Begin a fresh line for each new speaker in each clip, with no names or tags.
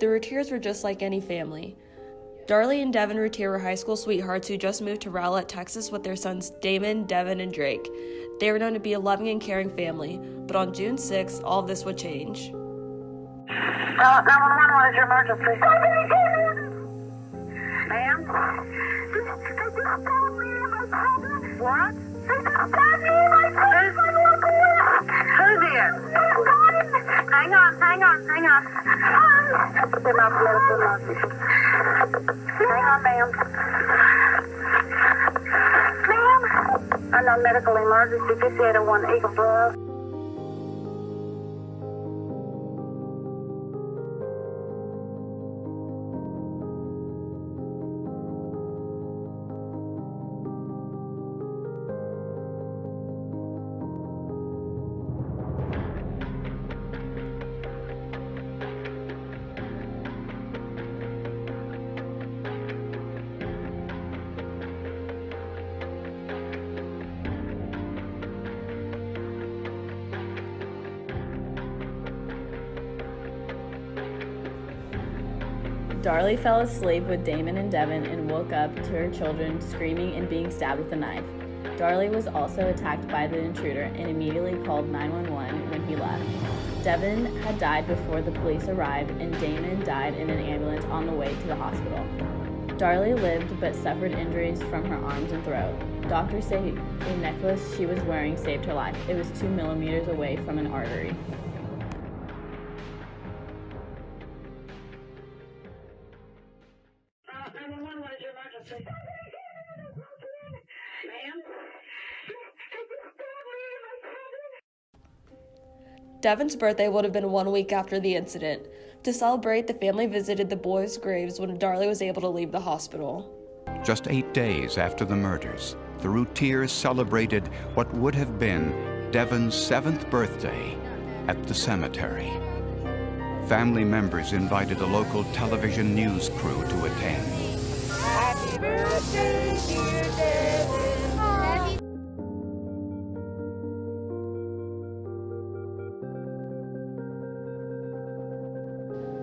The Routiers were just like any family. Darlie and Devin Routier were high school sweethearts who just moved to Rowlett, Texas with their sons Damon, Devin, and Drake. They were known to be a loving and caring family, but on June 6th, all of this would change.
911, what is your emergency? Ma'am? What? Who did? Hang on. Hang on, ma'am. Ma'am? I'm on medical emergency. 5801 Eagle Bluff.
Darlie fell asleep with Damon and Devin and woke up to her children screaming and being stabbed with a knife. Darlie was also attacked by the intruder and immediately called 911 when he left. Devin had died before the police arrived, and Damon died in an ambulance on the way to the hospital. Darlie lived but suffered injuries from her arms and throat. Doctors say a necklace she was wearing saved her life. It was 2 millimeters away from an artery.
Devin's birthday would have been 1 week after the incident. To celebrate, the family visited the boys' graves when Darlie was able to leave the hospital.
Just 8 days after the murders, the Routiers celebrated what would have been Devin's 7th birthday at the cemetery. Family members invited a local television news crew to attend.
Happy birthday, dear Devin.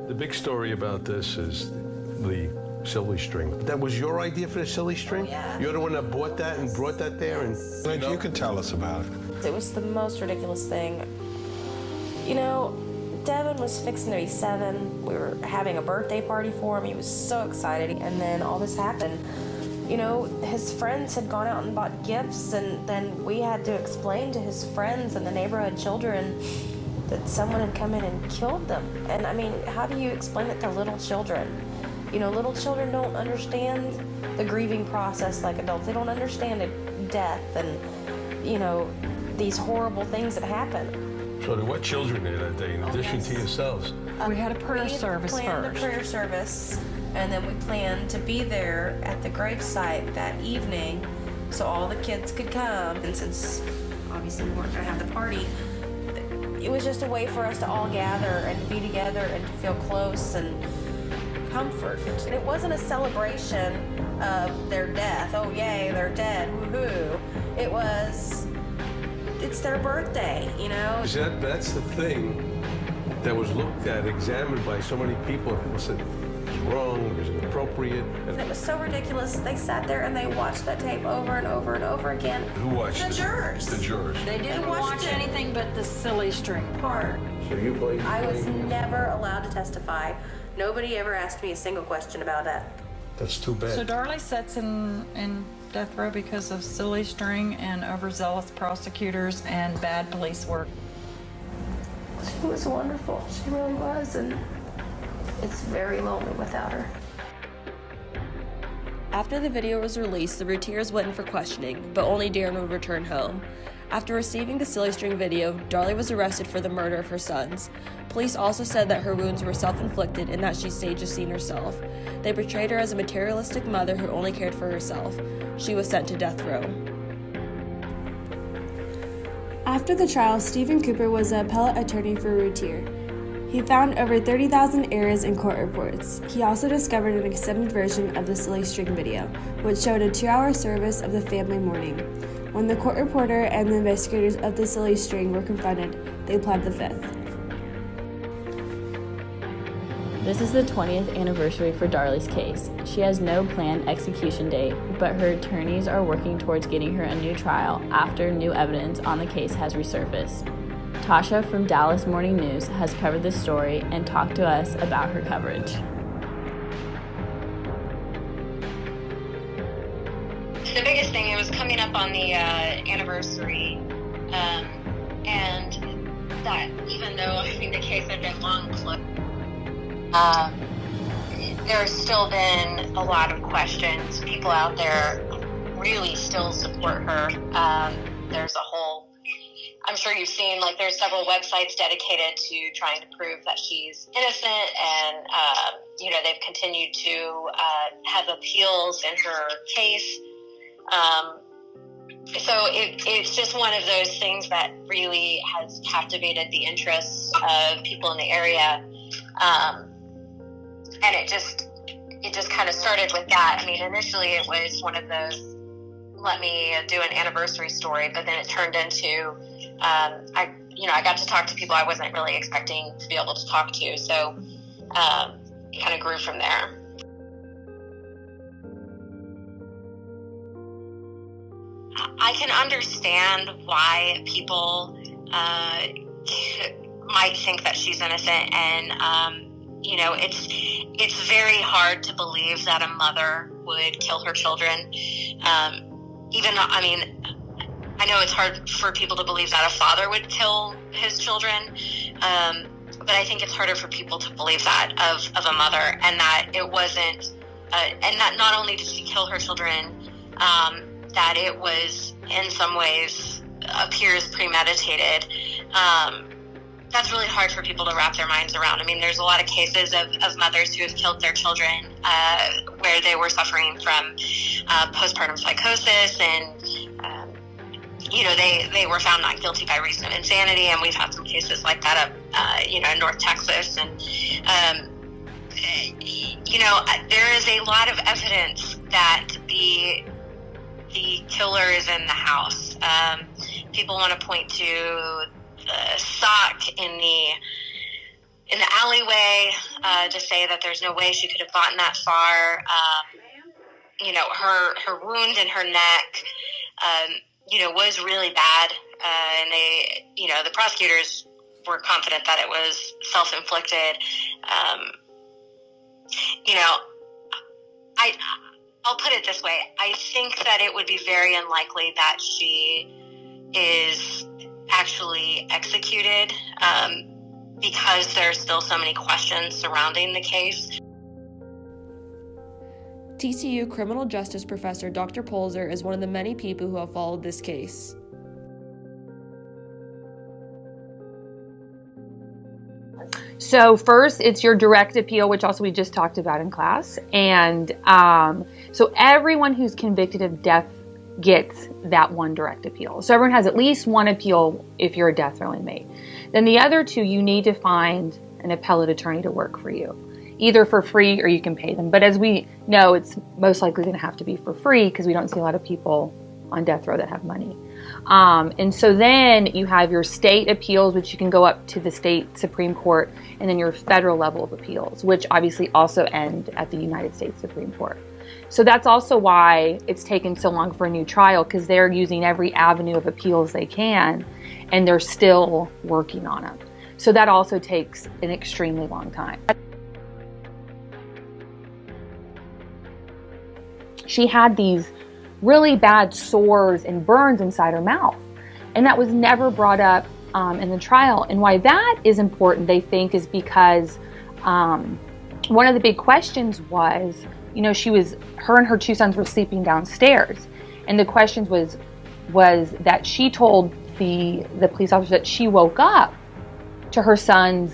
The big story about this is the silly string. That was your idea for the silly string?
Yeah.
You're the one that bought that and brought that there? And
You can tell us about it.
It was the most ridiculous thing. You know, Devin was fixing to be 7. We were having a birthday party for him. He was so excited. And then all this happened. You know, his friends had gone out and bought gifts, and then we had to explain to his friends and the neighborhood children that someone had come in and killed them. And I mean, how do you explain it to little children? You know, little children don't understand the grieving process like adults. They don't understand death and, you know, these horrible things that happen.
so there were children there that day in addition to yourselves?
We had a prayer service
We planned
first.
a prayer service, and then we planned to be there at the gravesite that evening so all the kids could come. And since obviously we weren't gonna have the party, it was just a way for us to all gather and be together and to feel close and comfort. And it wasn't a celebration of their death. Oh yay, they're dead, woohoo. It's their birthday, you know?
That's the thing that was looked at, examined by so many people and said, it's wrong, it was inappropriate.
And it was so ridiculous. They sat there and they watched that tape over and over and over again.
Who watched
The
it?
jurors.
The jurors.
They didn't
watched
watch
it.
anything but the silly string part.
So you blame
I was never allowed to testify. Nobody ever asked me a single question about that.
That's too bad.
So Darlie sits in death row because of silly string and overzealous prosecutors and bad police work.
She was wonderful. She really was, and it's very lonely without her.
After the video was released, the Routiers went in for questioning, but only Darren would return home. After receiving the silly string video, Darlie was arrested for the murder of her sons. Police also said that her wounds were self-inflicted and that she staged a scene herself. They portrayed her as a materialistic mother who only cared for herself. She was sent to death row.
After the trial, Stephen Cooper was the appellate attorney for Routier. He found over 30,000 errors in court reports. He also discovered an extended version of the silly string video, which showed a 2-hour service of the family mourning. When the court reporter and the investigators of the silly string were confronted, they pled the fifth.
This is the 20th anniversary for Darlie's case. She has no planned execution date, but her attorneys are working towards getting her a new trial after new evidence on the case has resurfaced. Tasha from Dallas Morning News has covered this story and talked to us about her coverage.
The biggest thing, it was coming up on the anniversary, and that even though the case had been long closed, there's still been a lot of questions. People out there really still support her. There's a whole, I'm sure you've seen, like, there's several websites dedicated to trying to prove that she's innocent, and they've continued to have appeals in her case. So it's just one of those things that really has captivated the interests of people in the area. And it just kind of started with that. I mean, initially it was one of those, let me do an anniversary story, but then it turned into, I got to talk to people I wasn't really expecting to be able to talk to. So, it kind of grew from there. I can understand why people might think that she's innocent, and it's very hard to believe that a mother would kill her children. Even though, I know it's hard for people to believe that a father would kill his children, but I think it's harder for people to believe that of a mother, and that it wasn't, and that not only did she kill her children, that it was in some ways appears premeditated. That's really hard for people to wrap their minds around. I mean, there's a lot of cases of mothers who have killed their children where they were suffering from postpartum psychosis, and they were found not guilty by reason of insanity, and we've had some cases like that up in North Texas, and there is a lot of evidence that the killer is in the house. People want to point to the sock in the alleyway to say that there's no way she could have gotten that far. Her wound in her neck, was really bad, and the prosecutors were confident that it was self-inflicted. I'll put it this way. I think that it would be very unlikely that she is actually executed, because there's still so many questions surrounding the case.
TCU criminal justice professor Dr. Polzer is one of the many people who have followed this case.
So first, it's your direct appeal, which also we just talked about in class. And so everyone who's convicted of death gets that one direct appeal. So everyone has at least one appeal if you're a death row inmate. Then the other two, you need to find an appellate attorney to work for you, either for free or you can pay them. But as we know, it's most likely going to have to be for free because we don't see a lot of people on death row that have money. And so then you have your state appeals, which you can go up to the state Supreme Court, and then your federal level of appeals, which obviously also end at the United States Supreme Court. So that's also why it's taken so long for a new trial, because they're using every avenue of appeals they can, and they're still working on them. So that also takes an extremely long time. She had these really bad sores and burns inside her mouth, and that was never brought up in the trial. And why that is important, they think, is because one of the big questions was, her and her two sons were sleeping downstairs, and the questions was that she told the police officer that she woke up to her sons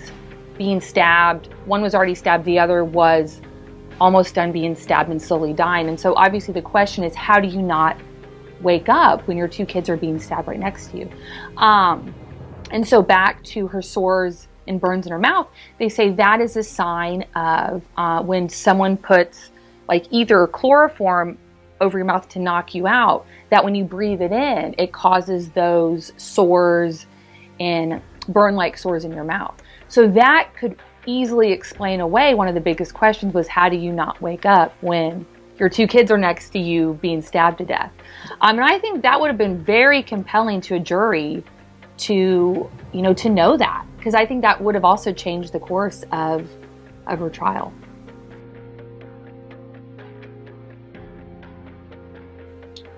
being stabbed. One was already stabbed, the other was almost done being stabbed and slowly dying. And so obviously the question is, how do you not wake up when your two kids are being stabbed right next to you? And so back to her sores and burns in her mouth, they say that is a sign of when someone puts like either chloroform over your mouth to knock you out, that when you breathe it in, it causes those sores and burn-like sores in your mouth. So that could easily explain away one of the biggest questions was, how do you not wake up when your 2 kids are next to you being stabbed to death? And I think that would have been very compelling to a jury to know that, because I think that would have also changed the course of her trial.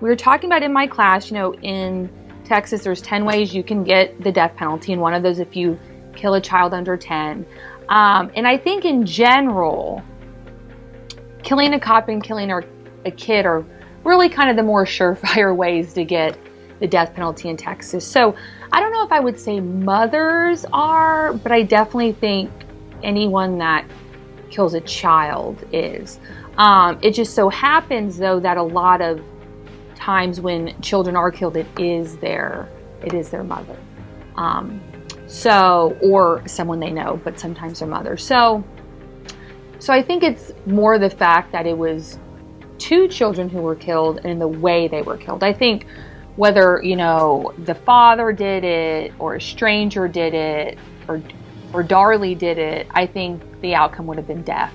We were talking about in my class, in Texas, there's 10 ways you can get the death penalty, and one of those if you kill a child under 10. And I think in general, killing a cop and killing a kid are really kind of the more surefire ways to get the death penalty in Texas. So I don't know if I would say mothers are, but I definitely think anyone that kills a child is. It just so happens, though, that a lot of times when children are killed, it is their mother. Or someone they know, but sometimes their mother. So I think it's more the fact that it was 2 children who were killed and the way they were killed. I think whether, the father did it or a stranger did it or Darlie did it, I think the outcome would have been death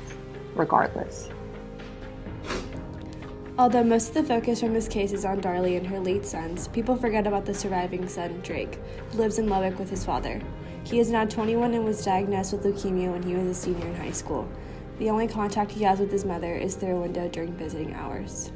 regardless.
Although most of the focus from this case is on Darlie and her late sons, people forget about the surviving son, Drake, who lives in Lubbock with his father. He is now 21 and was diagnosed with leukemia when he was a senior in high school. The only contact he has with his mother is through a window during visiting hours.